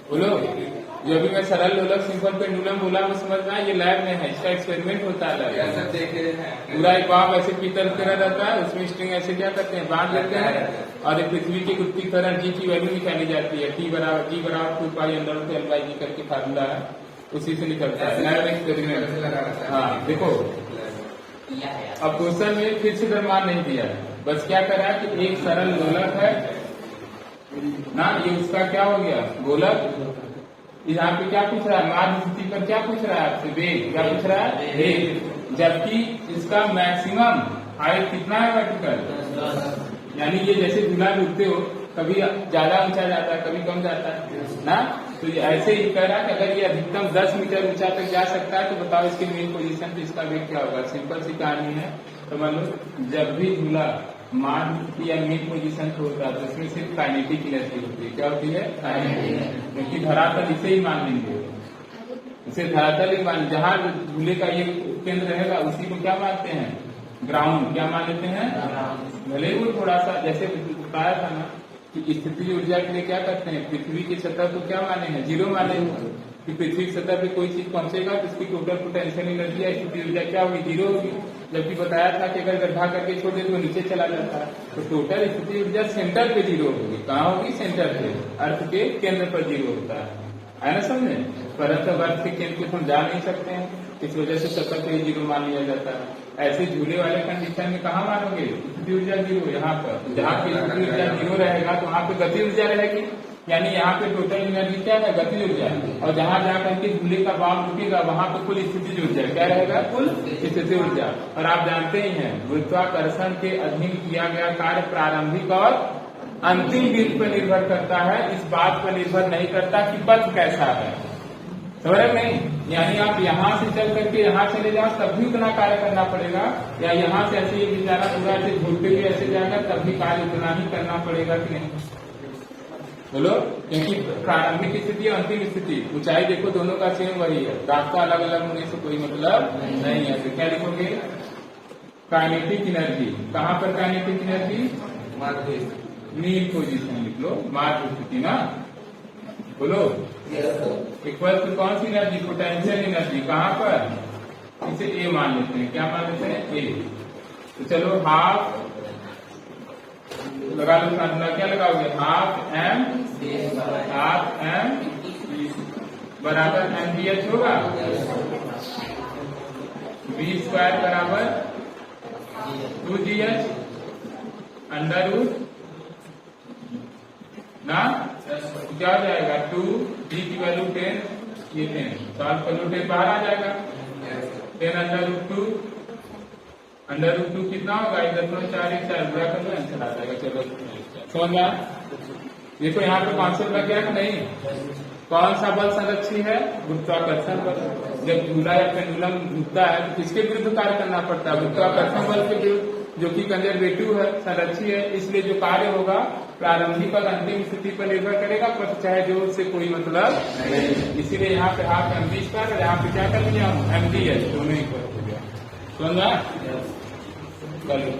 बोलो, जो भी मैं सरल लोलक सिंपल पेंडुलम बोला वो समझ में आया। ये लैब में है, इसका एक्सपेरिमेंट होता है। पूरा एक बाप ऐसे पीतल की तरह रहता है, उसमें स्ट्रिंग ऐसे क्या करते हैं, बांध देते हैं और एक पृथ्वी के उत्पीड़न तरह जी की वैल्यू निकाली जाती है। T बराबर G बराबर 2 pi under root L by G करके फार्मूला है, उसी से निकलता है लैब एक्सपेरिमेंट। हाँ देखो, अब क्वेश्चन में फिर से द्रव्यमान नहीं दिया है, बस क्या करा है कि एक सरल लोलक है ना, ये उसका क्या हो गया गोलक। यहाँ पे क्या पूछ रहा है, माध्य स्थिति पर क्या पूछ रहा है आपसे, वेग। क्या पूछ रहा है, वेग। जबकि इसका मैक्सिमम हाइट कितना है वर्टिकल, यानी ये जैसे झूला झूलते हो, कभी ज्यादा ऊंचा जाता है कभी कम जाता है ना, तो ये ऐसे ही कह रहा है कि अगर ये अधिकतम 10 मीटर ऊंचा तक जा सकता है तो बताओ इसकी मेन पोजीशन पे इसका वेग क्या होगा। सिंपल सी कहानी है। तो मान लो जब भी झूला मान या मेन पोजीशन पे होता है तो इसमें सिर्फ काइनेटिक एनर्जी होती है। क्या होती है, काइनेटिक। क्योंकि धरातल इसे ही मान लेंगे, इसे धरातल ही मान, जहाँ झूले का ये केंद्र रहेगा उसी को क्या मानते हैं, ग्राउंड। क्या मान लेते हैं, भले वो थोड़ा सा जैसे बताया था ना कि स्थिति ऊर्जा के लिए क्या करते हैं, पृथ्वी की सतह को क्या माने हैं, 0 माने कि पृथ्वी की सतह पे कोई चीज पहुंचेगा तो उसकी टोटल पोटेंशियल एनर्जी या स्थिति ऊर्जा क्या होगी, 0 होगी। जबकि बताया था कि अगर गड्ढा करके छोड़ दे तो नीचे चला जाता है, तो टोटल स्थिति ऊर्जा सेंटर पे 0 होगी। कहाँ होगी, सेंटर पे, अर्थ के केंद्र पर 0 होता है ना, समझे। परंतु अर्थ के केंद्र को हम जा नहीं सकते हैं, इस वजह से सतह पे 0 मान लिया जाता है। ऐसे झूले वाले कंडीशन में कहाँ मानोगे, स्थिति ऊर्जा 0 यहाँ पर। जहाँ पे स्थिति ऊर्जा 0 रहेगा तो वहाँ पे गति ऊर्जा रहेगी, यानी यहाँ पे टोटल एनर्जी क्या है, गति ऊर्जा। और जहाँ जाकर के झूले का बाम रुकेगा वहाँ पे कुल स्थिति ऊर्जा क्या रहेगा, कुल स्थिति ऊर्जा। और आप जानते ही हैं गुरुत्वाकर्षण के अधीन किया गया कार्य प्रारंभिक और अंतिम बिंदु पर निर्भर करता है, इस बात पर निर्भर नहीं करता कि पथ कैसा है, समझ नहीं। यानी आप यहाँ से चल करके यहाँ चले जाओ तब भी उतना कार्य करना पड़ेगा, या यहाँ से ऐसे ये बेचारा पूरा ऐसे झूलते हुए ऐसे जाएगा तब भी कार्य उतना ही करना पड़ेगा कि नहीं, बोलो। क्योंकि प्रारंभिक स्थिति और अंतिम स्थिति ऊंचाई देखो दोनों का सेम वही है, रास्ता अलग अलग होने से कोई मतलब नहीं है। तो क्या लिखोगे, काइनेटिक एनर्जी। कहाँ पर काइनेटिक एनर्जी, मीन पोजीशन लिख लो, माध्य स्थिति ना, बोलो। इक्वल टू कौन सी एनर्जी, पोटेंशियल एनर्जी। कहाँ पर, इसे ए मान लेते हैं। क्या मान लेते हैं, ए। तो चलो हाफ लगा लो, फार्मूला क्या लगाओगे, हाफ एम बराबर एमबीएच होगा, बी स्क्वायर बराबर 2GH अंडर रूट ना, क्या हो जाएगा 2 D की वैल्यू 10, ये 10 सॉल्व कर लो, 10 बाहर आ जाएगा, 10 अंडर रूट 2, अंडर रूट 2 कितना होगा, 1.414 बुरा कर लो, आंसर आ जाएगा। चलो समझ में आया। देखो यहाँ पे कॉन्सेप्ट लग गया कि नहीं, कौन सा बल संरक्षी है, गुरुत्वाकर्षण बल। जब झूला या पेंडुलम घूमता है तो किसके विरुद्ध कार्य करना पड़ता है, गुरुत्वाकर्षण बल के विरुद्ध, जो कि कंजर्वेटिव है, संरक्षी है। इसलिए जो कार्य होगा प्रारंभिक और अंतिम स्थिति पर निर्भर करेगा, पर चाहे जो उससे कोई मतलब नहीं। इसीलिए यहाँ पे हाफ एमबी स्क्वायर, यहाँ पे क्या कर लिया एमबीएच, दोनों ही कर दिया। समझा, चलो